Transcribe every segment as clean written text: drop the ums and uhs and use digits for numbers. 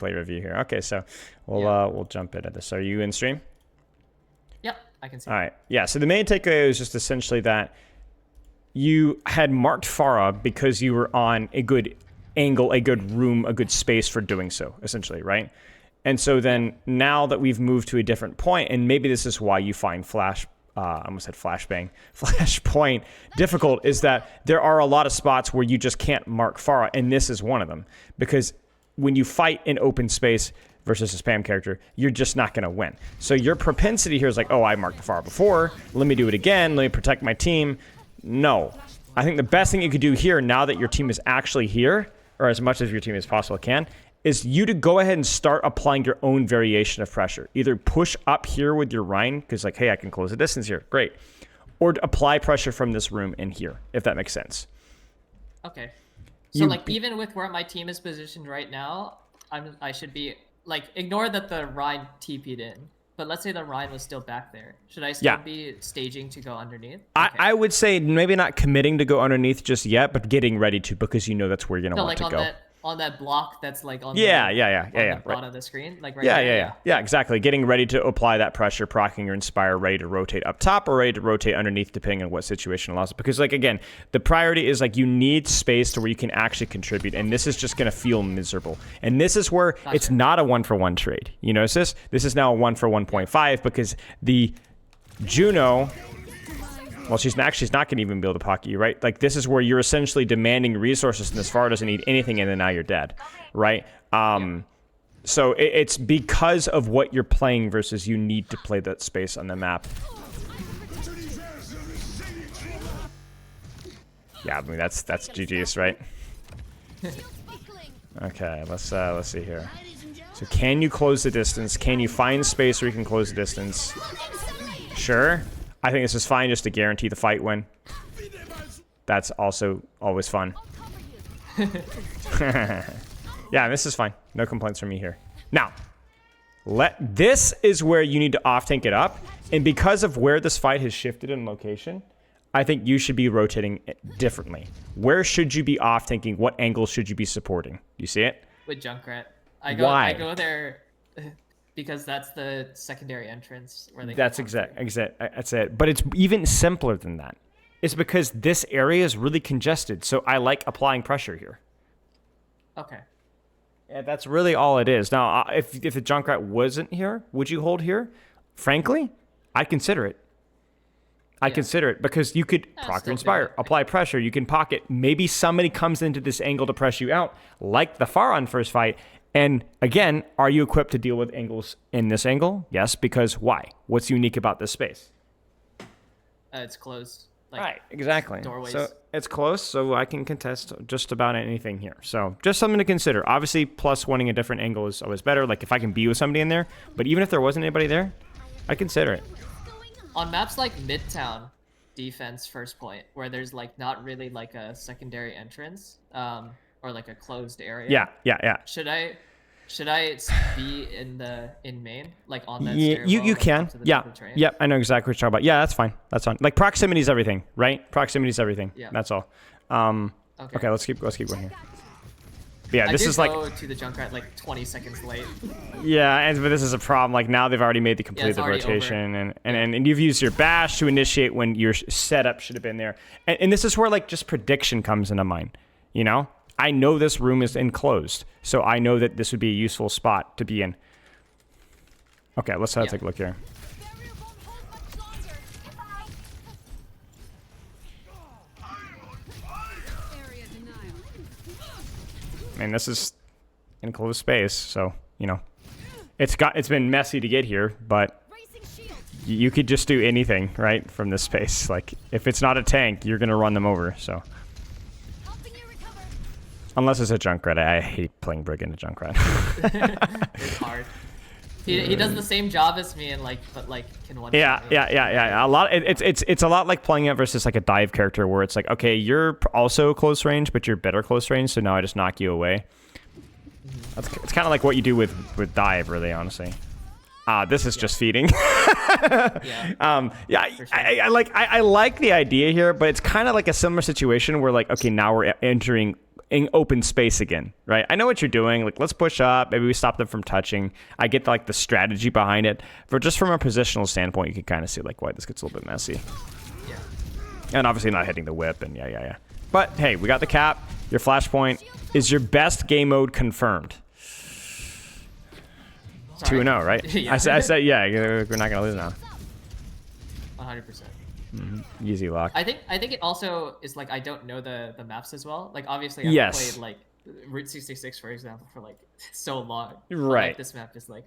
play review here. Okay, so we'll jump into this. Are you in stream? Yep, I can see. All right. Yeah. So the main takeaway was just essentially that you had marked Farah because you were on a good angle, a good room, a good space for doing so, essentially, right? And so then now that we've moved to a different point, and maybe this is why you find I almost said Flashpoint difficult, is that there are a lot of spots where you just can't mark Farah, and this is one of them. Because when you fight in open space versus a spam character, you're just not going to win. So your propensity here is like, oh, I marked the Farah before, let me do it again, let me protect my team. No. I think the best thing you could do here, now that your team is actually here, or as much as your team as possible can, is you to go ahead and start applying your own variation of pressure. Either push up here with your Rhine, because like, hey, I can close the distance here. Great. Or to apply pressure from this room in here, if that makes sense. Okay. So like even with where my team is positioned right now, I should be like, ignore that the Rhine TP'd in. But let's say the Rhine was still back there. Should I still be staging to go underneath? Okay. I would say maybe not committing to go underneath just yet, but getting ready to, because you know that's where you're going to want to go. On that block that's like on the bottom of the screen, like right yeah, exactly. Getting ready to apply that pressure, proccing your Inspire, ready to rotate up top or ready to rotate underneath, depending on what situation allows it. Because like again, the priority is like you need space to where you can actually contribute, and this is just going to feel miserable. And this is where it's not a 1-for-1 trade. You notice this? This is now a 1-for-1.5 because the Juno. Well, she's not going to even be able to pocket you, right? Like, this is where you're essentially demanding resources, and this Farah doesn't need anything, and then now you're dead, right? So it's because of what you're playing versus you need to play that space on the map. Yeah, I mean, that's GG's, right? Okay, let's see here. So can you close the distance? Can you find space where you can close the distance? Sure. I think this is fine just to guarantee the fight win. That's also always fun. Yeah, this is fine. No complaints from me here. Now, this is where you need to off-tank it up. And because of where this fight has shifted in location, I think you should be rotating it differently. Where should you be off-tanking? What angle should you be supporting? You see it? With Junkrat. Why? I go there... Because that's the secondary entrance where they. That's That's it. But it's even simpler than that. It's because this area is really congested, so I like applying pressure here. Okay. Yeah, that's really all it is. Now, if the Junkrat wasn't here, would you hold here? Frankly, I'd consider it. I'd consider it because you could proc or Inspire, apply pressure. You can pocket. Maybe somebody comes into this angle to press you out, like the Farah on first fight. And again, are you equipped to deal with angles in this angle? Yes, because why? What's unique about this space? It's closed. Like, right, exactly. Doorways. So it's close, so I can contest just about anything here. So just something to consider. Obviously, plus wanting a different angle is always better. Like if I can be with somebody in there, but even if there wasn't anybody there, I consider it. On maps like Midtown, defense first point, where there's like not really like a secondary entrance, or like a closed area. Yeah. Should I be in main, like on that stairwell? You can. Yeah. I know exactly what you're talking about. Yeah, that's fine. That's fine. Like proximity is everything, right? Proximity is everything. Yeah. That's all. Okay, let's keep going here. But yeah, this is like. I did go to the Junkrat like 20 seconds late. Yeah, but this is a problem. Like now they've already made the completed rotation, and you've used your bash to initiate when your setup should have been there. And this is where like just prediction comes into mind. You know. I know this room is enclosed, so I know that this would be a useful spot to be in. Okay, let's take a look here. I mean, this is enclosed space, so, you know. It's been messy to get here, but you could just do anything, right, from this space. Like, if it's not a tank, you're going to run them over, so... Unless it's a Junkrat. I hate playing Brigitte in a Junkrat. It's hard. He does the same job as me and but can one. Yeah. A lot. It's a lot like playing it versus like a dive character where it's like, okay, you're also close range, but you're better close range, so now I just knock you away. It's kind of like what you do with dive, really, honestly. This is just feeding. Sure. I like the idea here, but it's kind of like a similar situation where like, okay, now we're entering in open space again, right? I know what you're doing. Like, let's push up. Maybe we stop them from touching. I get like the strategy behind it. But just from a positional standpoint, you can kind of see like why this gets a little bit messy. Yeah. And obviously not hitting the whip and yeah. But hey, we got the cap. Your flashpoint is your best game mode confirmed. 2-0, right? Yeah. I said, yeah, we're not gonna lose now. 100%. Easy lock. I think it also is like I don't know the maps as well. Like obviously I've played like Route 66 for example for like so long. Right. Like, this map is like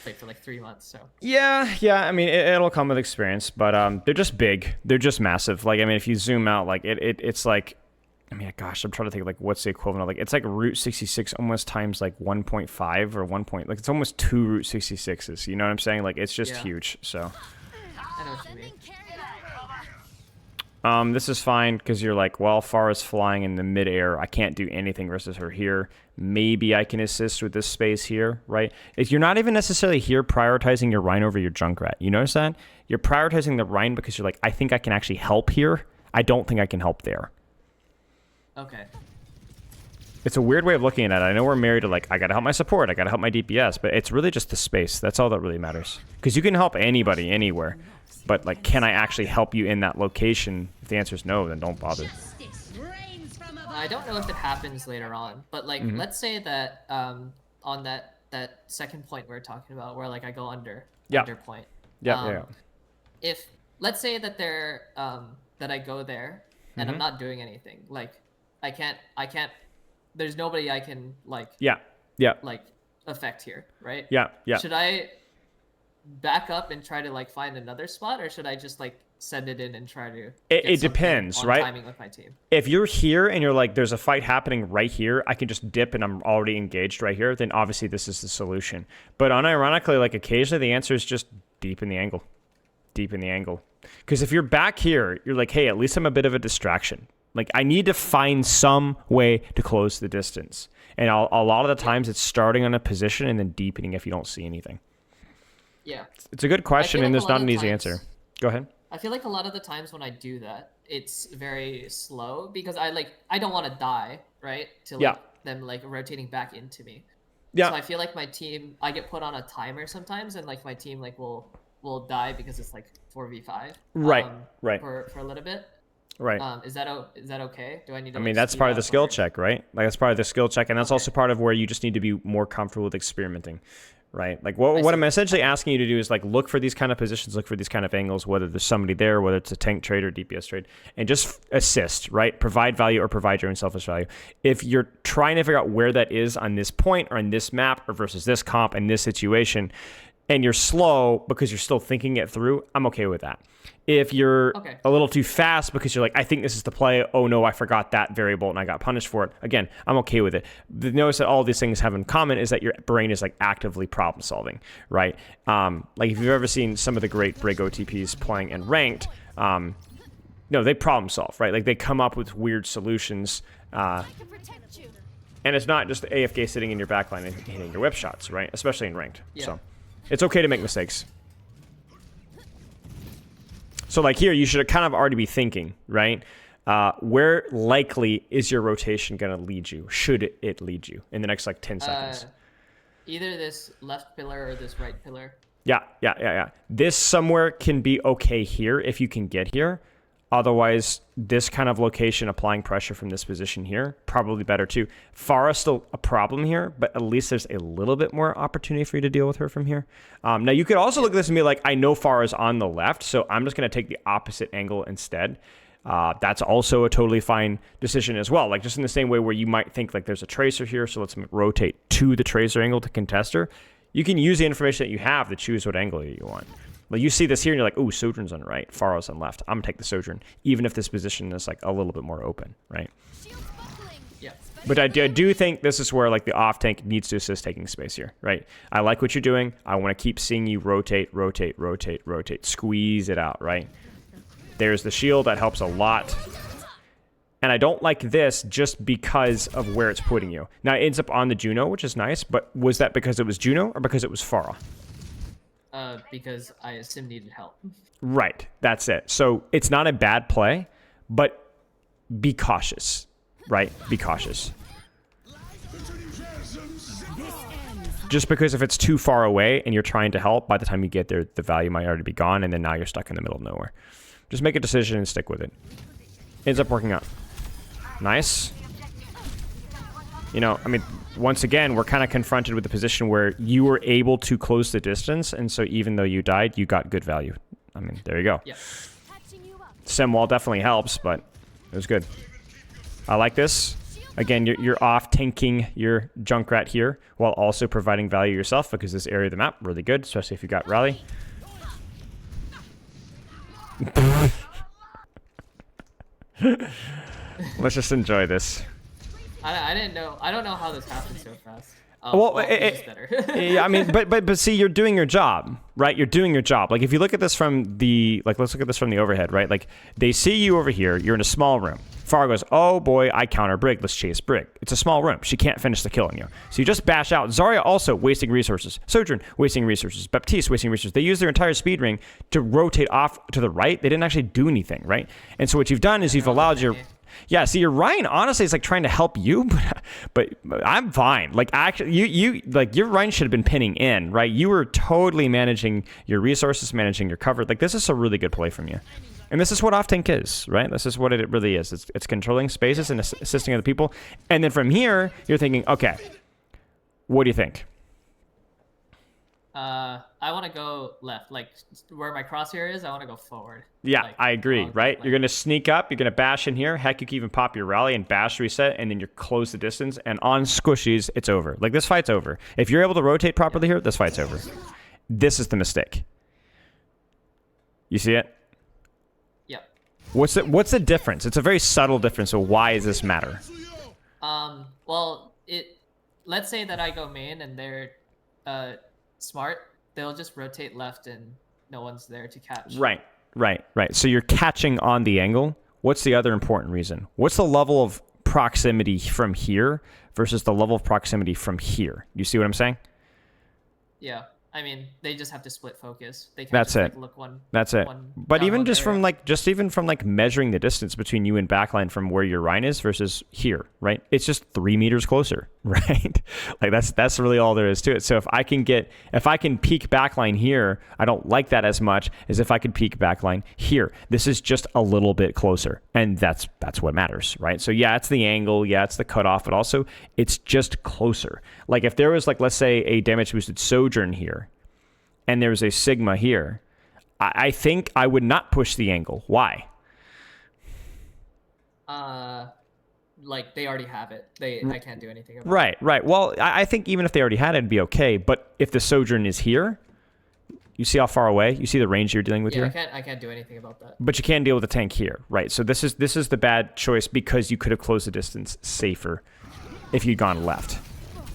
played for like 3 months. So. Yeah. I mean, it'll come with experience, but they're just big. They're just massive. Like I mean, if you zoom out, like it's like, I mean, gosh, I'm trying to think like what's the equivalent of like it's like Route 66 almost times like 1.5 or 1 point, like it's almost 2 Route 66s. You know what I'm saying? Like it's just huge. So. I know what you mean. This is fine because you're like, well, Farah's flying in the midair. I can't do anything versus her here. Maybe I can assist with this space here, right? If you're not even necessarily here prioritizing your Rhine over your Junkrat. You notice that? You're prioritizing the Rhine because you're like, I think I can actually help here. I don't think I can help there. Okay. It's a weird way of looking at it. I know we're married to like, I gotta help my support, I gotta help my DPS, but it's really just the space. That's all that really matters. Because you can help anybody, anywhere. But like, can I actually help you in that location? If the answer is no, then don't bother. I don't know if it happens later on, but like, let's say that on that second point we were talking about, where like I go under point. Yeah. If let's say that they're that I go there and I'm not doing anything, like I can't. There's nobody I can like. Yeah. Like affect here, right? Yeah. Should I back up and try to like find another spot, or should I just like send it in and try to it depends, right? Timing with my team. If you're here and you're like there's a fight happening right here, I can just dip and I'm already engaged right here, then obviously this is the solution. But unironically, like occasionally the answer is just deep in the angle. Because if you're back here, you're like, hey, at least I'm a bit of a distraction. Like I need to find some way to close the distance. And a lot of the times it's starting on a position and then deepening if you don't see anything. Yeah. It's a good question, and there's not an easy answer. Go ahead. I feel like a lot of the times when I do that, it's very slow because I don't want to die, right? To like them like rotating back into me. Yeah. So I feel like my team, I get put on a timer sometimes, and like my team like will die because it's like 4v5. Right. For a little bit. Right. Is that okay? Do I need to? I mean, that's part of the skill check, right? Like that's part of the skill check, and that's also part of where you just need to be more comfortable with experimenting, right? Like what I'm essentially asking you to do is like look for these kind of positions, look for these kind of angles, whether there's somebody there, whether it's a tank trade or DPS trade, and just assist, right? Provide value or provide your own selfish value. If you're trying to figure out where that is on this point or on this map or versus this comp in this situation, and you're slow because you're still thinking it through, I'm okay with that. If you're a little too fast because you're like, I think this is the play, oh no, I forgot that variable and I got punished for it, again, I'm okay with it. The notice that all these things have in common is that your brain is like actively problem solving, right? Like if you've ever seen some of the great Brig OTPs playing in ranked, no, they problem solve, right? Like they come up with weird solutions, and it's not just the AFK sitting in your backline and hitting your whip shots, right? Especially in ranked. So it's okay to make mistakes. So like here, you should kind of already be thinking, right? Where likely is your rotation going to lead you? Should it lead you in the next like 10 seconds? Either this left pillar or this right pillar. Yeah. This somewhere can be okay here if you can get here. Otherwise, this kind of location applying pressure from this position here, probably better too. Farah's still a problem here, but at least there's a little bit more opportunity for you to deal with her from here. Now, you could also look at this and be like, I know Farah's on the left, so I'm just going to take the opposite angle instead. That's also a totally fine decision as well. Like just in the same way where you might think like there's a tracer here, so let's rotate to the tracer angle to contest her. You can use the information that you have to choose what angle you want. Like you see this here and you're like, ooh, Sojourn's on right, Pharaoh's on left. I'm gonna take the Sojourn, even if this position is like a little bit more open, right? Yeah. But I do think this is where like the off tank needs to assist taking space here, right? I like what you're doing. I want to keep seeing you rotate, squeeze it out, right? There's the shield that helps a lot. And I don't like this just because of where it's putting you. Now it ends up on the Juno, which is nice, but was that because it was Juno or because it was Farah? Because I Sim needed help. Right, that's it. So it's not a bad play, but be cautious, right? Be cautious. Just because if it's too far away and you're trying to help, by the time you get there, the value might already be gone, and then now you're stuck in the middle of nowhere. Just make a decision and stick with it. Ends up working out. Nice. You know, I mean, once again, we're kind of confronted with the position where you were able to close the distance, and so even though you died, you got good value. I mean, there you go. Yeah. Sim wall definitely helps, but it was good. I like this. Again, you're off tanking your Junkrat here while also providing value yourself, because this area of the map really good, especially if you got rally. Let's just enjoy this. I didn't know. I don't know how this happened so fast. Well, it's better. yeah, I mean, but see, you're doing your job, right? You're doing your job. Like, if you look at this from the, like, let's look at this from the overhead, right? Like, they see you over here. You're in a small room. Farah goes, oh boy, I counter Brig. Let's chase Brig. It's a small room. She can't finish the kill on you. So you just bash out. Zarya also wasting resources. Sojourn wasting resources. Baptiste wasting resources. They use their entire speed ring to rotate off to the right. They didn't actually do anything, right? And so what you've done is you've allowed your... Yeah, see, your Ryan honestly is like trying to help you, but I'm fine. Like, actually, you like, your Ryan should have been pinning in, right? You were totally managing your resources, managing your cover. Like, this is a really good play from you. And this is what off-tank is, right? This is what it really is. It's controlling spaces and assisting other people. And then from here, you're thinking, okay, what do you think? I want to go left, like where my crosshair is. I want to go forward. Yeah, like, I agree, right? You're going to sneak up, you're going to bash in here. Heck, you can even pop your rally and bash reset, and then you close the distance, and on squishies, it's over. Like, this fight's over. If you're able to rotate properly here, this fight's over. This is the mistake. You see it? Yep. What's the difference? It's a very subtle difference, so why does this matter? Well, let's say that I go main and they're smart. They'll just rotate left and no one's there to catch. Right. So you're catching on the angle. What's the other important reason? What's the level of proximity from here versus the level of proximity from here? You see what I'm saying? Yeah. I mean, they just have to split focus. They can't That's just, it. Like, look one. That's it. But even just from like measuring the distance between you and backline from where your Rhine is versus here, right? It's just 3 meters closer, right? Like, that's really all there is to it. So if I can peak backline here, I don't like that as much as if I could peak backline here. This is just a little bit closer, and that's what matters, right? So yeah, it's the angle, yeah, it's the cutoff, but also it's just closer. Like, if there was, like, let's say a damage boosted Sojourn here, and there's a Sigma here, I think I would not push the angle. Why? Like, they already have it. I can't do anything about it. Right. Well, I think even if they already had it, it'd be okay. But if the Sojourn is here, you see how far away? You see the range you're dealing with here? I can't do anything about that. But you can deal with the tank here, right? So this is the bad choice because you could have closed the distance safer if you'd gone left.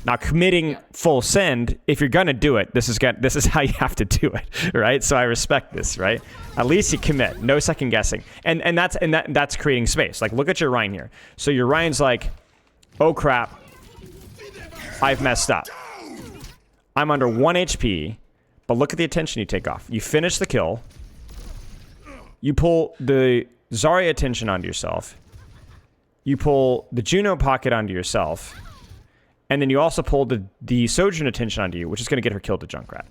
Now, committing full send, if you're gonna do it, this is how you have to do it, right? So I respect this, right? At least you commit, no second guessing, and that's creating space. Like, look at your Ryan here. So your Ryan's like, oh crap, I've messed up. I'm under 1 HP, but look at the attention you take off. You finish the kill. You pull the Zarya attention onto yourself. You pull the Juno pocket onto yourself. And then you also pulled the Sojourn attention onto you, which is going to get her killed to Junkrat.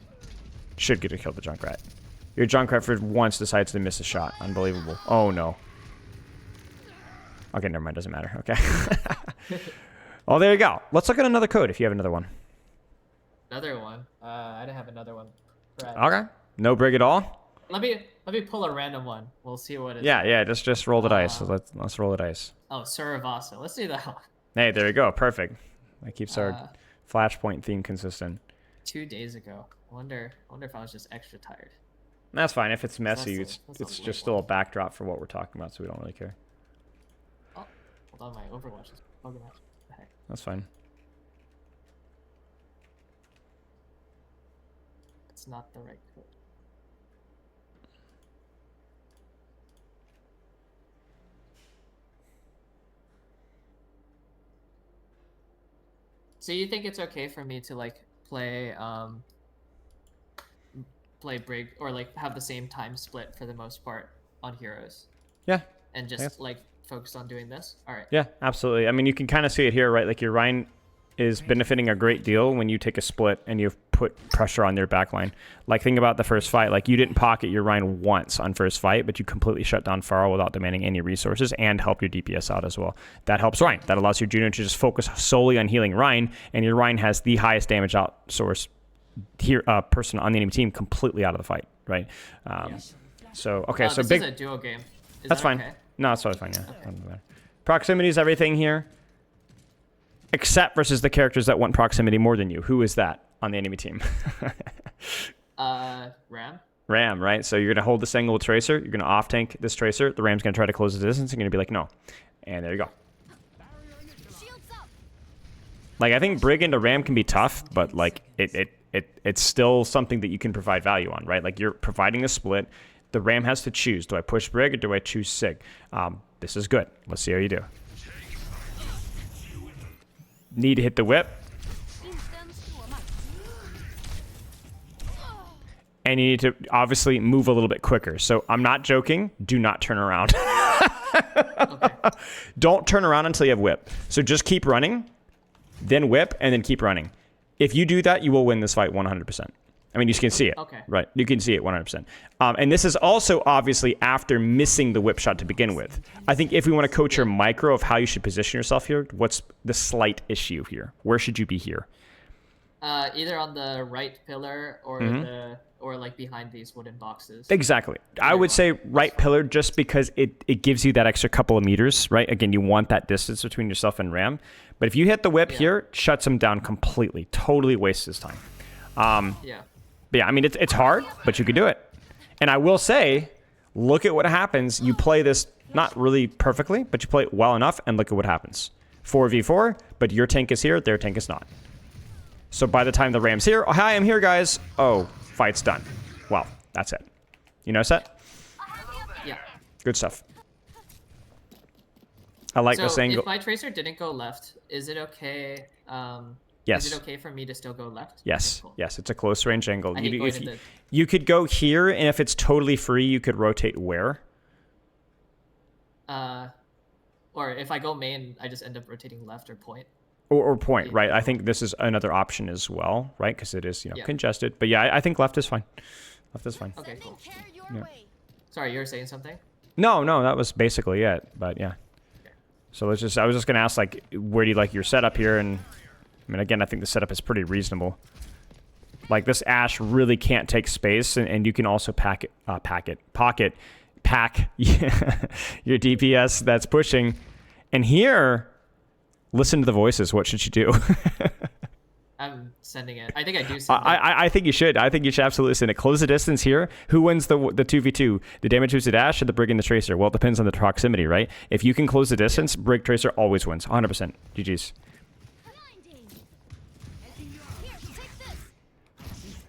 Should get her killed to Junkrat. Your Junkrat for once decides to miss a shot. Unbelievable. Oh, no. Okay, never mind. Doesn't matter. Okay. Oh, there you go. Let's look at another code if you have another one. Another one? I didn't have another one. Right. Okay. No Brig at all? Let me pull a random one. We'll see what it is. Yeah. Just roll the dice. So let's roll the dice. Oh, Suravasa. Let's do that one. Hey, there you go. Perfect. That keeps our Flashpoint theme consistent. 2 days ago. I wonder if I was just extra tired. That's fine. If it's messy, it's just still a backdrop for what we're talking about, so we don't really care. Oh, hold on, my Overwatch is bugging out. What the heck? That's fine. It's not the right code. So you think it's okay for me to, like, play Brig, or like have the same time split for the most part on heroes? Yeah. And just like focus on doing this? All right. Yeah, absolutely. I mean, you can kind of see it here, right? Like, your Ryan is benefiting a great deal when you take a split and you put pressure on their backline. Like, think about the first fight. Like, you didn't pocket your Rhine once on first fight, but you completely shut down Pharah without demanding any resources and help your DPS out as well. That helps Rhine. That allows your Juno to just focus solely on healing Rhine, and your Rhine has the highest damage outsource here person on the enemy team completely out of the fight, right? So, okay, so this big... is a duo game. That's fine. Okay? No, that's totally fine, yeah. Okay. Proximity is everything here. Except versus the characters that want proximity more than you. Who is that on the enemy team? Ram. Ram, right? So you're going to hold this angle with Tracer. You're going to off-tank this Tracer. The Ram's going to try to close the distance. You're going to be like, no. And there you go. Like, I think Brig into Ram can be tough, but, like, it's still something that you can provide value on, right? Like, you're providing a split. The Ram has to choose. Do I push Brig or do I choose Sig? This is good. Let's see how you do. Need to hit the whip. And you need to obviously move a little bit quicker. So I'm not joking. Do not turn around. Okay. Don't turn around until you have whip. So just keep running, then whip, and then keep running. If you do that, you will win this fight 100%. I mean, you can see it. Okay. Right. You can see it 100%. And this is also obviously after missing the whip shot to begin with. I think if we want to coach your micro of how you should position yourself here, what's the slight issue here? Where should you be here? Either on the right pillar or or like behind these wooden boxes. Exactly. I would say right pillar just because it gives you that extra couple of meters, right? Again, you want that distance between yourself and Ram. But if you hit the whip here, it shuts him down completely. Totally wastes his time. But yeah, I mean, it's hard, but you can do it. And I will say, look at what happens. You play this not really perfectly, but you play it well enough, and look at what happens. 4v4, but your tank is here, their tank is not. So by the time the Ram's here, oh, hi, I'm here, guys. Oh, fight's done. Well, that's it. You notice that? Yeah. Good stuff. I like this angle. If my Tracer didn't go left, is it okay? Yes. Is it okay for me to still go left? Yes. Okay, cool. Yes, it's a close range angle. You, you could go here, and if it's totally free, you could rotate where? Or if I go main, I just end up rotating left or point. Or point, right? I think this is another option as well, right? Because it is, congested. But yeah, I think left is fine. Left is fine. Okay, cool. Yeah. Sorry, you were saying something? No, that was basically it. But yeah. Okay. So I was just gonna ask, like, where do you like your setup here? And I mean, again, I think the setup is pretty reasonable. Like, this Ashe really can't take space, and you can also pack your DPS that's pushing. And here, listen to the voices. What should you do? I'm sending it. I think I do send it. I think you should. I think you should absolutely send it. Close the distance here. Who wins the 2v2? The damage boosted Ashe or the Brig and the Tracer? Well, it depends on the proximity, right? If you can close the distance, Brig Tracer always wins. 100%. GG's.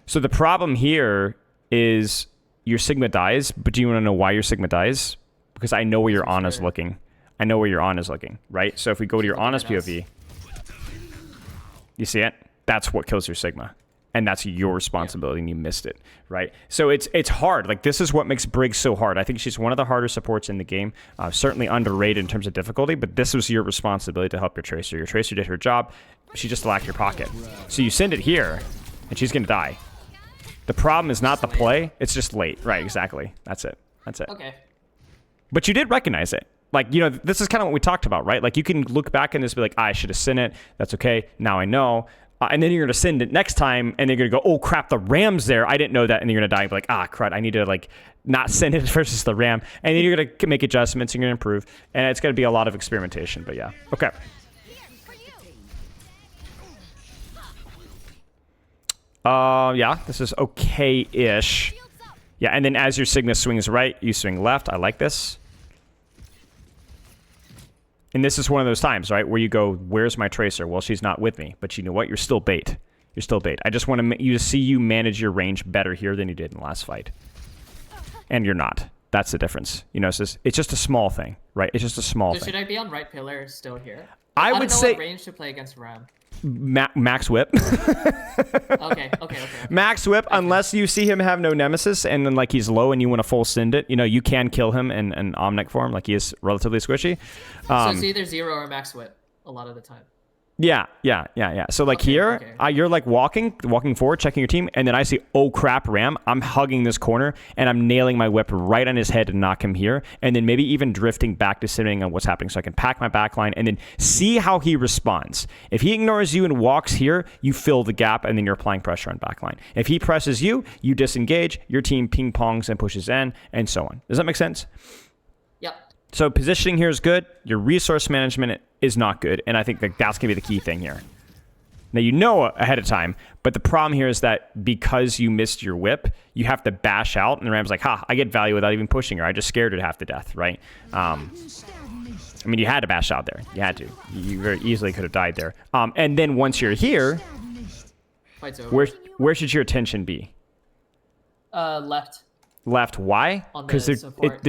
So the problem here is your Sigma dies, but do you want to know why your Sigma dies? Because I know where your Ana's looking. I know where your Ana's looking, right? So if we go to your Ana's POV, you see it? That's what kills your Sigma. And that's your responsibility, and you missed it, right? So it's hard. Like, this is what makes Brig so hard. I think she's one of the harder supports in the game. Certainly underrated in terms of difficulty, but this was your responsibility to help your Tracer. Your Tracer did her job. She just lacked your pocket. So you send it here, and she's going to die. The problem is not the play. It's just late. Right, exactly. That's it. That's it. Okay. But you did recognize it. Like, this is kind of what we talked about, right? Like, you can look back and just be like, I should have sent it. That's okay. Now I know. And then you're going to send it next time, and they're going to go, oh, crap, the Ram's there. I didn't know that. And then you're going to die and be like, crud, I need to, like, not send it versus the Ram. And then you're going to make adjustments. You're going to improve. And it's going to be a lot of experimentation. But, yeah. Okay. Yeah, this is okay-ish. Yeah, and then as your Sigma swings right, you swing left. I like this. And this is one of those times, right, where you go, where's my Tracer? Well, she's not with me. But you know what? You're still bait. You're still bait. I just want to see you manage your range better here than you did in the last fight. And you're not. That's the difference. It's just a small thing, right? It's just a small thing. Should I be on right pillar still here? I would say what range to play against Ram. Max whip. Okay. Max whip, unless you see him have no nemesis and then, like, he's low and you want to full send it. You can kill him in Omnic form. Like, he is relatively squishy. So it's either 0 or max whip a lot of the time. Yeah. So like here, you're like walking forward, checking your team, and then I see, oh crap, Ram. I'm hugging this corner, and I'm nailing my whip right on his head to knock him here, and then maybe even drifting back to sitting on what's happening, so I can pack my backline and then see how he responds. If he ignores you and walks here, you fill the gap, and then you're applying pressure on backline. If he presses you, you disengage. Your team ping pongs and pushes in, and so on. Does that make sense? Yep. So positioning here is good. Your resource management is not good. And I think that's going to be the key thing here. Now, you know ahead of time, but the problem here is that because you missed your whip, you have to bash out. And the Ram's like, I get value without even pushing her. I just scared her to half to death, right? I mean, you had to bash out there. You had to. You very easily could have died there. And then once you're here, where should your attention be? Left. Left. Why? Because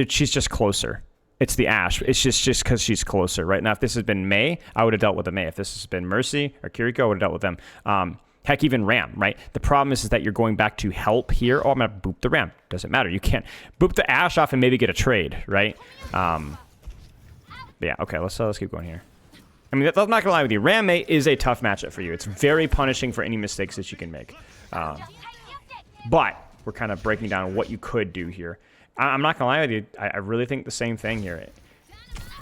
she's just closer. It's the Ashe. It's just because she's closer. Right now, if this has been Mei, I would have dealt with the Mei. If this has been Mercy or Kiriko, I would have dealt with them. Heck, even Ram, right? The problem is that you're going back to help here. Oh, I'm going to boop the Ram. Doesn't matter. You can't boop the Ashe off and maybe get a trade, right? Yeah, okay, let's keep going here. I mean, I'm not going to lie with you. Ram Mei is a tough matchup for you. It's very punishing for any mistakes that you can make. But we're kind of breaking down what you could do here. I'm not going to lie with you. I really think the same thing here.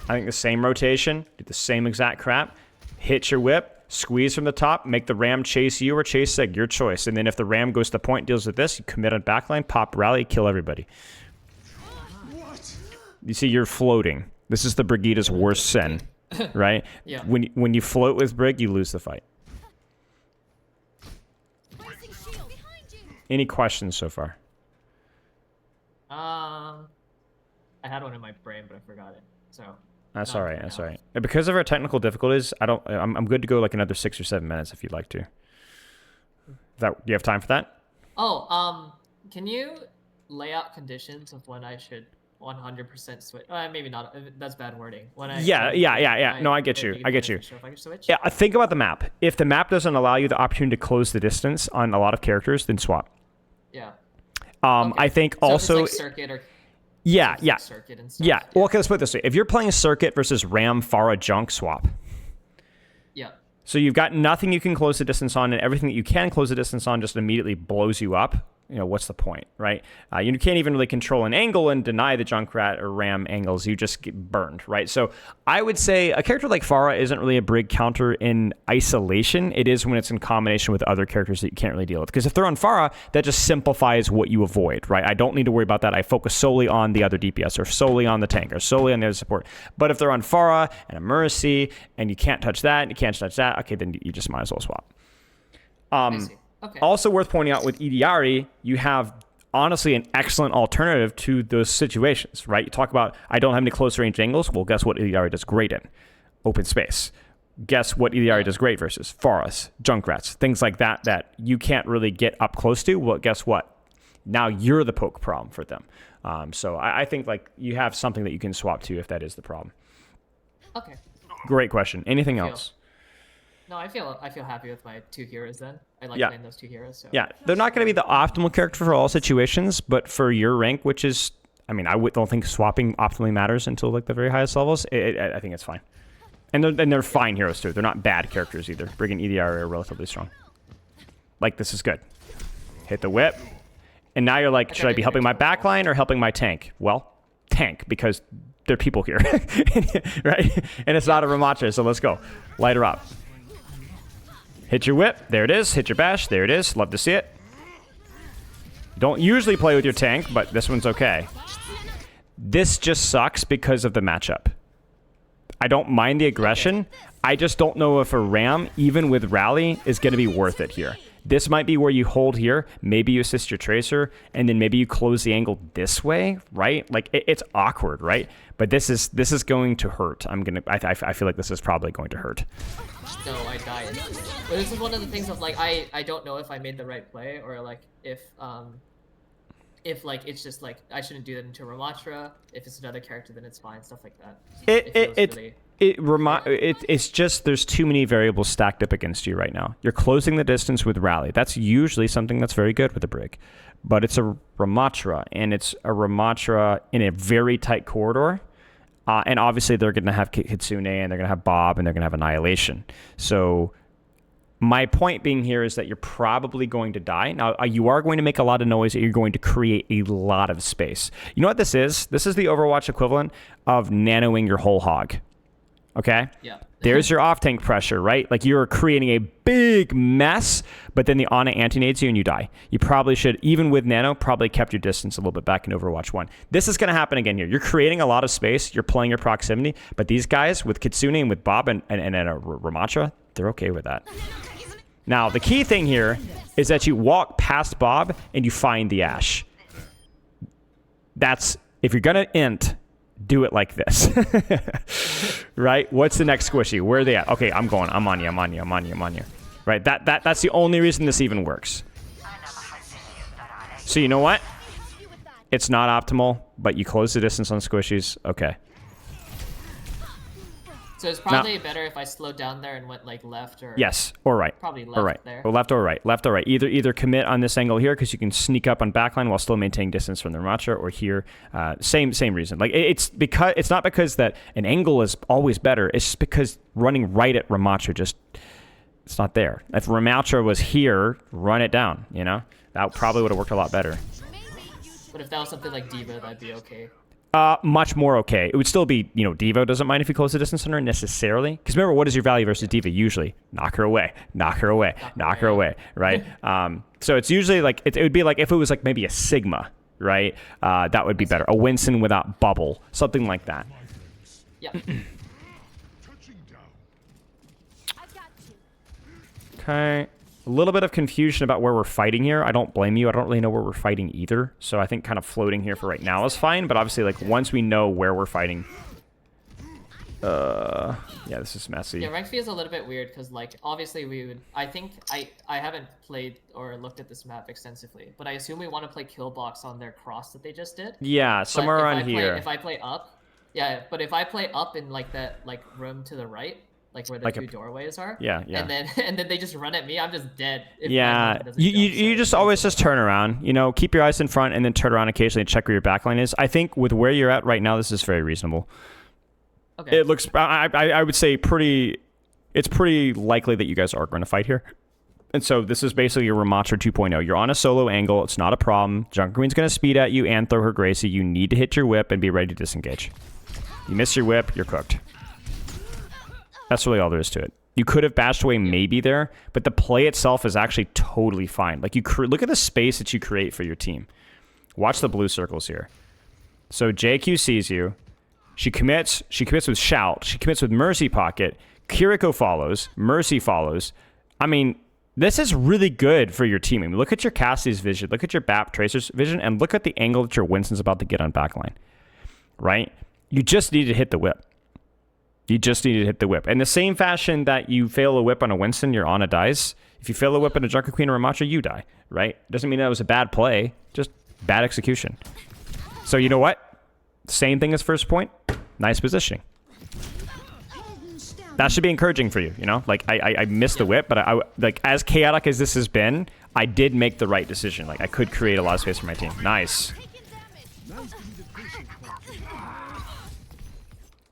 I think the same rotation, do the same exact crap, hit your whip, squeeze from the top, make the Ram chase you or chase Sig, your choice. And then if the Ram goes to point, deals with this, you commit on backline, pop, rally, kill everybody. You see, you're floating. This is the Brigitte's worst sin, right? Yeah. When you float with Brig, you lose the fight. Any questions so far? I had one in my brain, but I forgot it. So that's all right. That's all right. Because of our technical difficulties, I'm good to go like another 6 or 7 minutes if you'd like to. Do you have time for that? Oh, can you lay out conditions of when I should 100% switch? Maybe not. That's bad wording. Yeah. No, I get you. I get you. Sure if I can switch? Yeah, think about the map. If the map doesn't allow you the opportunity to close the distance on a lot of characters, then swap. Yeah. Okay. I think so also. If it's like circuit or yeah. Circuit and stuff. Yeah. Well, okay, let's put it this way. If you're playing circuit versus Ram, Pharah, Junk, swap. Yeah. So you've got nothing you can close the distance on, and everything that you can close the distance on just immediately blows you up. You know, what's the point, right? You can't even really control an angle and deny the Junkrat or Ram angles. You just get burned, right? So I would say a character like Pharah isn't really a Brig counter in isolation. It is when it's in combination with other characters that you can't really deal with. Because if they're on Pharah, that just simplifies what you avoid, right? I don't need to worry about that. I focus solely on the other DPS or solely on the tank or solely on the other support. But if they're on Pharah and a Mercy and you can't touch that and you can't touch that, okay, then you just might as well swap. I see. Okay. Also worth pointing out with EDRE, you have honestly an excellent alternative to those situations, right? You talk about, I don't have any close range angles. Well, guess what EDRE does great in? Open space. Guess what EDRE does great versus? Forests, Junkrats, things like that you can't really get up close to. Well, guess what? Now you're the poke problem for them. So I think like you have something that you can swap to if that is the problem. Okay. Great question. Anything else? No, I feel happy with my two heroes then. I like playing those two heroes. So. Yeah, they're not going to be the optimal character for all situations, but for your rank, which is, I mean, I don't think swapping optimally matters until like the very highest levels. I think it's fine. And they're fine heroes too. They're not bad characters either. Brig and EDR are relatively strong. Like, this is good. Hit the whip. And now you're like, should I be helping my backline or helping my tank? Well, tank, because there are people here. Right? And it's not a Ramatra, so let's go. Light her up. Hit your whip. There it is. Hit your bash. There it is. Love to see it. Don't usually play with your tank, but this one's okay. This just sucks because of the matchup. I don't mind the aggression. I just don't know if a Ram, even with rally, is going to be worth it here. This might be where you hold here. Maybe you assist your Tracer, and then maybe you close the angle this way, right? Like, it's awkward, right? But this is going to hurt. I feel like this is probably going to hurt. No, I died. But this is one of the things of like I don't know if I made the right play or like if like it's just like I shouldn't do that into Ramatra. If it's another character, then it's fine. Stuff like that. It's just there's too many variables stacked up against you right now. You're closing the distance with rally. That's usually something that's very good with a Brig, but it's a Ramatra, and it's a Ramatra in a very tight corridor. And obviously they're going to have Kitsune, and they're going to have Bob, and they're going to have Annihilation. So my point being here is that you're probably going to die. Now, you are going to make a lot of noise, and you're going to create a lot of space. You know what this is? This is the Overwatch equivalent of nanoing your whole hog. Okay? Yeah. There's your off-tank pressure, right? Like, you're creating a big mess, but then the Ana anti-nades you and you die. You probably should, even with nano, probably kept your distance a little bit back in Overwatch 1. This is going to happen again here. You're creating a lot of space. You're playing your proximity, but these guys with Kitsune and with Bob and Ramatra, they're okay with that. Now, the key thing here is that you walk past Bob and you find the Ashe. That's, if you're going to int, do it like this. Right? What's the next squishy? Where are they at? Okay, I'm going. I'm on you. Right? That's the only reason this even works. So you know what? It's not optimal, but you close the distance on squishies. Okay. So it's probably better if I slowed down there and went like left or yes, or right. Probably left or right. there. Or left or right. Left or right. Either commit on this angle here because you can sneak up on backline while still maintaining distance from the Ramatra, or here. Same reason. Like it's not because that an angle is always better. It's just because running right at Ramatra just it's not there. If Ramatra was here, run it down. You know that probably would have worked a lot better. But if that was something like Diva, that'd be okay. Much more okay. It would still be, Devo doesn't mind if you close the distance on her necessarily. Because remember, what is your value versus Diva usually? Knock her away, right? So it's usually like, it would be like if it was like maybe a Sigma, right? That would be better. A Winston without bubble, something like that. Yeah. Okay. A little bit of confusion about where we're fighting here. I don't blame you. I don't really know where we're fighting either. So I think kind of floating here for right now is fine. But obviously, like, once we know where we're fighting... yeah, this is messy. Yeah, rank feels a little bit weird because, like, obviously we would... I think I haven't played or looked at this map extensively, but I assume we want to play Killbox on their cross that they just did. Yeah, somewhere around here. If I play up... Yeah, but if I play up in, like, that, like, room to the right... Like where the two doorways are. Yeah. And then they just run at me. I'm just dead. Yeah. You just always just turn around. Keep your eyes in front and then turn around occasionally and check where your backline is. I think with where you're at right now, this is very reasonable. Okay. It looks. I would say pretty. It's pretty likely that you guys are going to fight here. And so this is basically your Ramatra 2.0. You're on a solo angle. It's not a problem. Junker Queen's going to speed at you and throw her Gracie. You need to hit your whip and be ready to disengage. You miss your whip, you're cooked. That's really all there is to it. You could have bashed away maybe there, but the play itself is actually totally fine. Like, look at the space that you create for your team. Watch the blue circles here. So JQ sees you. She commits with Shout. She commits with Mercy Pocket. Kiriko follows. Mercy follows. I mean, this is really good for your team. I mean, look at your Cassie's vision. Look at your BAP Tracer's vision. And look at the angle that your Winston's about to get on backline. Right? You just need to hit the whip. You just need to hit the whip. In the same fashion that you fail a whip on a Winston, your Ana dies. If you fail a whip on a Junker Queen or a Ramatra, you die. Right? Doesn't mean that was a bad play. Just bad execution. So you know what? Same thing as first point. Nice positioning. That should be encouraging for you, you know? Like, I missed the whip, but I like, as chaotic as this has been, I did make the right decision. Like, I could create a lot of space for my team. Nice.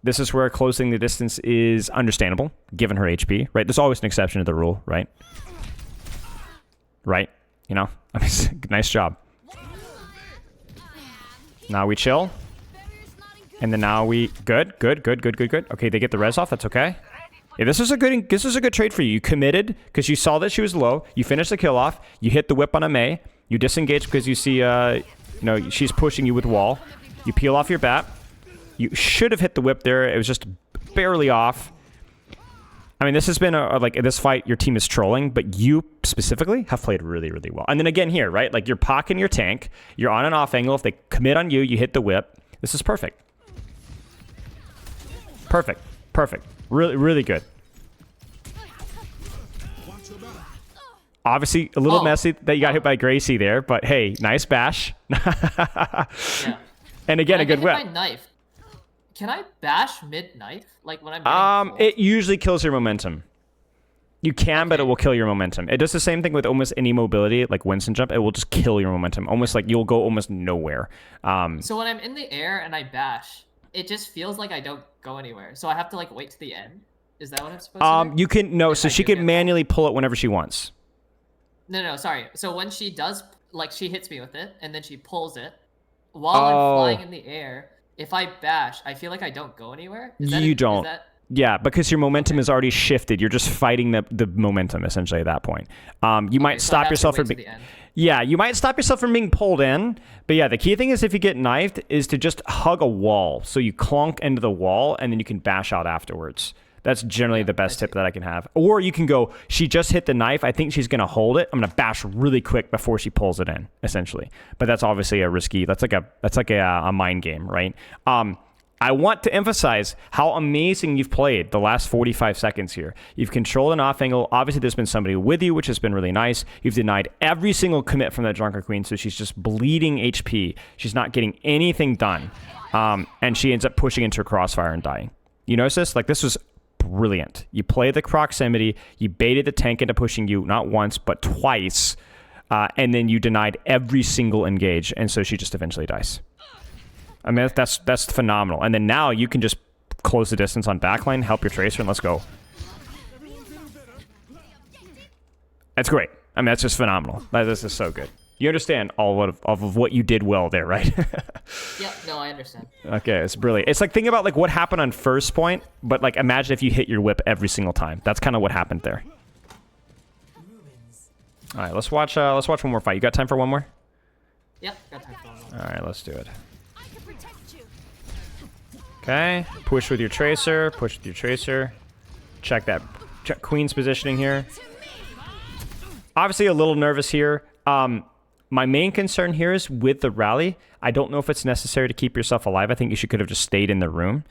This is where closing the distance is understandable, given her HP, right? There's always an exception to the rule, right? Right? You know? I mean, nice job. Now we chill. And then now we... Good. Okay, they get the res off. That's okay. Yeah, this is a good trade for you. You committed because you saw that she was low. You finished the kill off. You hit the whip on a Mei. You disengage because you see, she's pushing you with wall. You peel off your bat. You should have hit the whip there. It was just barely off. I mean, this has been this fight, your team is trolling, but you specifically have played really, really well. And then again here, right? Like, you're pocketing your tank. You're on an off angle. If they commit on you, you hit the whip. This is perfect. Perfect. Really, really good. Obviously, a little messy that you got hit by Gracie there, but hey, nice bash. Yeah. And again, a good whip. My knife. Can I bash mid-knife? Like, when I'm it usually kills your momentum. You can, but it will kill your momentum. It does the same thing with almost any mobility, like Winston jump. It will just kill your momentum. Almost like you'll go almost nowhere. So when I'm in the air and I bash, it just feels like I don't go anywhere. So I have to like wait to the end. Is that what I'm supposed to do? You can no, If so I she do can get manually pull it whenever she wants. No, sorry. So when she does, like, she hits me with it, and then she pulls it, while I'm flying in the air, if I bash, I feel like I don't go anywhere. You don't. Yeah, because your momentum is already shifted. You're just fighting the momentum, essentially, at that point. You might stop yourself from being... Yeah, you might stop yourself from being pulled in. But yeah, the key thing is if you get knifed is to just hug a wall. So you clunk into the wall, and then you can bash out afterwards. That's generally the best tip that I can have. Or you can go, she just hit the knife. I think she's going to hold it. I'm going to bash really quick before she pulls it in, essentially. But that's obviously a risky, that's like a mind game, right? I want to emphasize how amazing you've played the last 45 seconds here. You've controlled an off angle. Obviously, there's been somebody with you, which has been really nice. You've denied every single commit from that Drunken Queen, so she's just bleeding HP. She's not getting anything done. And she ends up pushing into a crossfire and dying. You notice this? Like, this was brilliant. You play the proximity. You baited the tank into pushing you not once, but twice. And then you denied every single engage. And so she just eventually dies. I mean, that's phenomenal. And then now you can just close the distance on backline, help your tracer, and let's go. That's great. I mean, that's just phenomenal. This is so good. You understand all of what you did well there, right? Yeah, no, I understand. Okay, it's brilliant. It's like, think about like what happened on first point, but like imagine if you hit your whip every single time. That's kind of what happened there. All right, let's watch one more fight. You got time for one more? Yep, got time for one more. All right, let's do it. Okay, push with your tracer, push with your tracer. Check that. Check Queen's positioning here. Obviously a little nervous here. My main concern here is with the rally. I don't know if it's necessary to keep yourself alive. I think you could have just stayed in the room.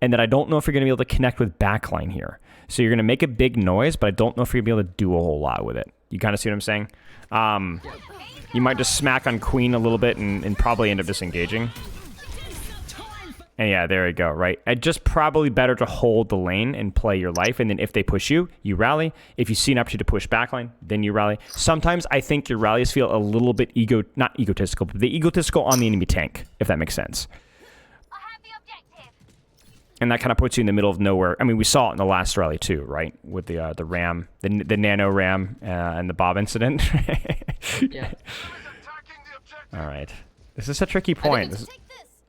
And then I don't know if you're going to be able to connect with backline here. So you're going to make a big noise, but I don't know if you're going to be able to do a whole lot with it. You kind of see what I'm saying? You might just smack on Queen a little bit and probably end up disengaging. And yeah, there you go, right? It's just probably better to hold the lane and play your life. And then if they push you, you rally. If you see an opportunity to push backline, then you rally. Sometimes I think your rallies feel a little bit not egotistical, but the egotistical on the enemy tank, if that makes sense. I have the objective. And that kind of puts you in the middle of nowhere. I mean, we saw it in the last rally too, right? With the ram, the nano ram and the Bob incident. Yeah. All right. This is a tricky point.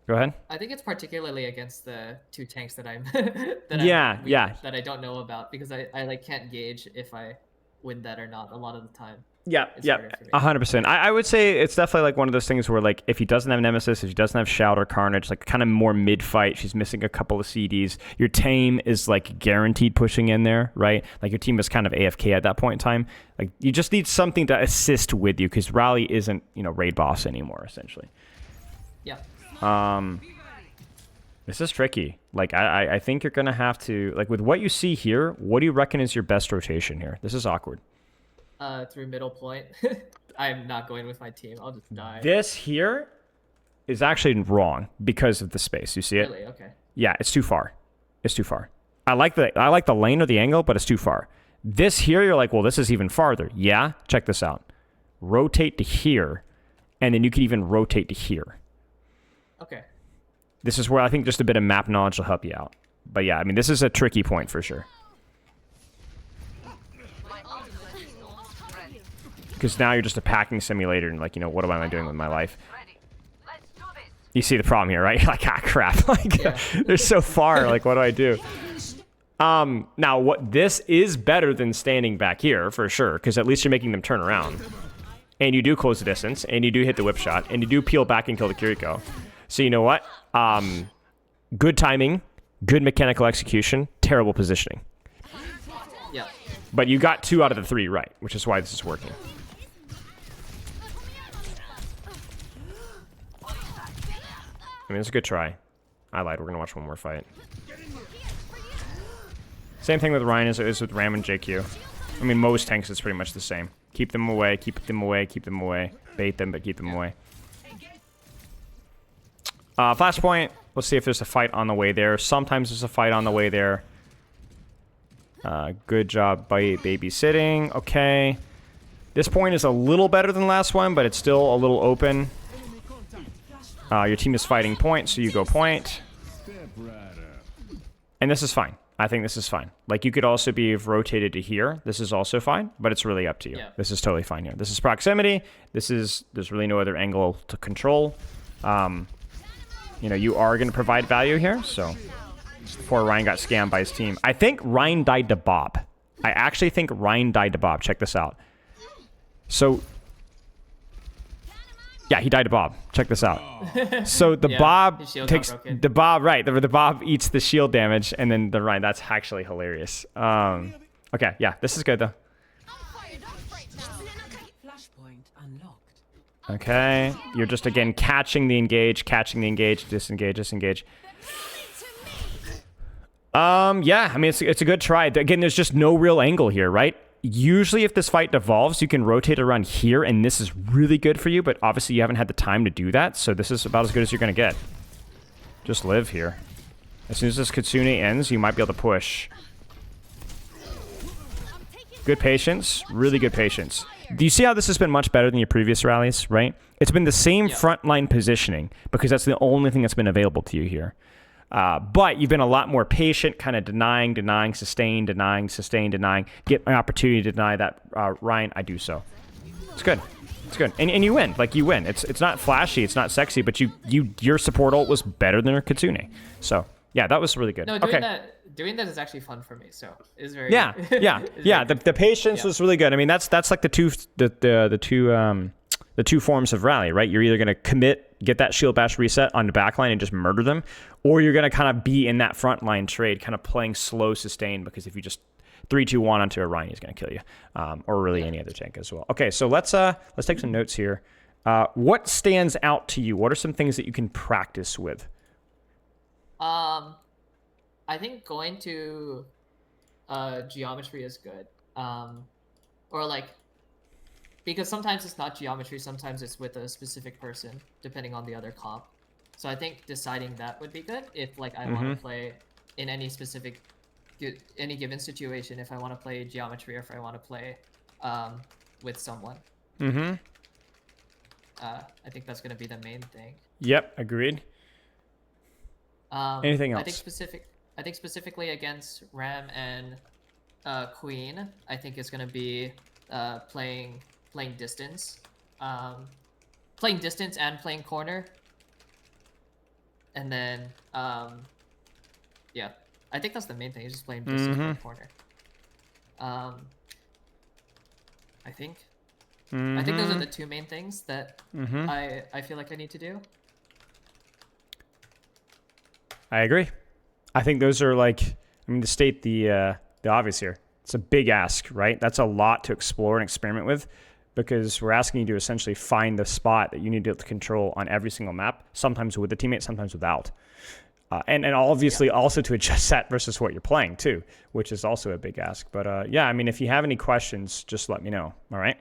Go ahead. I think it's particularly against the two tanks that I'm that I don't know about, because I like can't gauge if I win that or not a lot of the time. Yeah, 100%. I would say it's definitely like one of those things where like if he doesn't have Nemesis, if he doesn't have Shout or Carnage, like kind of more mid-fight, she's missing a couple of CDs. Your team is like guaranteed pushing in there, right? Like your team is kind of AFK at that point in time. Like you just need something to assist with you because Rally isn't, raid boss anymore, essentially. Yeah. This is tricky. Like I think you're gonna have to, like with what you see here, what do you reckon is your best rotation here? This is awkward. Through middle point. I'm not going with my team. I'll just die. This here is actually wrong because of the space. You see it? Really? Okay. Yeah, it's too far. It's too far. I like the lane or the angle, but it's too far. This here, you're like, well, this is even farther. Yeah, check this out. Rotate to here, and then you can even rotate to here. Okay. This is where I think just a bit of map knowledge will help you out. But yeah, I mean, this is a tricky point for sure. Because now you're just a packing simulator and like, what am I doing with my life? You see the problem here, right? Like, crap. Like, yeah. They're so far. Like, what do I do? Now, this is better than standing back here for sure, because at least you're making them turn around. And you do close the distance, and you do hit the whip shot, and you do peel back and kill the Kiriko. So you know what? Good timing, good mechanical execution, terrible positioning. Yeah. But you got 2 out of the 3 right, which is why this is working. I mean, it's a good try. I lied. We're going to watch one more fight. Same thing with Ryan as it is with Ram and JQ. I mean, most tanks, it's pretty much the same. Keep them away, keep them away, keep them away. Bait them, but keep them away. Flashpoint. Let's see if there's a fight on the way there. Sometimes there's a fight on the way there. Good job by babysitting. Okay. This point is a little better than the last one, but it's still a little open. Your team is fighting point, so you go point. And this is fine. I think this is fine. Like, you could also be rotated to here. This is also fine, but it's really up to you. Yeah. This is totally fine here. This is proximity. There's really no other angle to control. You know, you are going to provide value here, so before Ryan got scammed by his team. I think Ryan died to Bob. I actually think Ryan died to Bob. Check this out. So, yeah, he died to Bob. Check this out. So the Bob takes the Bob, right? The Bob eats the shield damage, and then the Ryan. That's actually hilarious. Okay, yeah, this is good though. Okay, you're just again catching the engage, disengage. Yeah, I mean it's a good try. Again, there's just no real angle here, right? Usually if this fight devolves, you can rotate around here, and this is really good for you, but obviously you haven't had the time to do that, so this is about as good as you're going to get. Just live here. As soon as this Kitsune ends, you might be able to push. Good patience. Really good patience. Do you see how this has been much better than your previous rallies, right? It's been the same frontline positioning, because that's the only thing that's been available to you here. But you've been a lot more patient, kind of denying, sustain, denying. Get an opportunity to deny that, Ryan, I do so. It's good. It's good. And you win. Like, you win. It's not flashy, it's not sexy, but your support ult was better than your Kitsune. So, yeah, that was really good. No, doing that is actually fun for me, so it's very Yeah. The patience was really good. I mean, that's like the two forms of rally, right? You're either going to commit, get that shield bash reset on the backline and just murder them, or you're going to kind of be in that frontline trade, kind of playing slow sustain, because if you just 3-2-1 onto a Ryan, he's going to kill you, or really any other tank as well. Okay, so let's take some notes here. What stands out to you? What are some things that you can practice with? I think going to geometry is good, or like, because sometimes it's not geometry, sometimes it's with a specific person, depending on the other comp. So I think deciding that would be good if, like, I want to play in any given situation, if I want to play geometry or if I want to play with someone. I think that's going to be the main thing. Yep, agreed. Anything else? I think specifically against Ram and Queen, I think it's going to be playing distance, and playing corner, and then yeah, I think that's the main thing. Is just playing distance and corner. I think those are the two main things that I feel like I need to do. I agree. I think those are, like, I mean, to state the obvious here, it's a big ask, right? That's a lot to explore and experiment with, because we're asking you to essentially find the spot that you need to control on every single map, sometimes with a teammate, sometimes without. And obviously also to adjust that versus what you're playing too, which is also a big ask. But yeah, I mean, if you have any questions, just let me know. All right.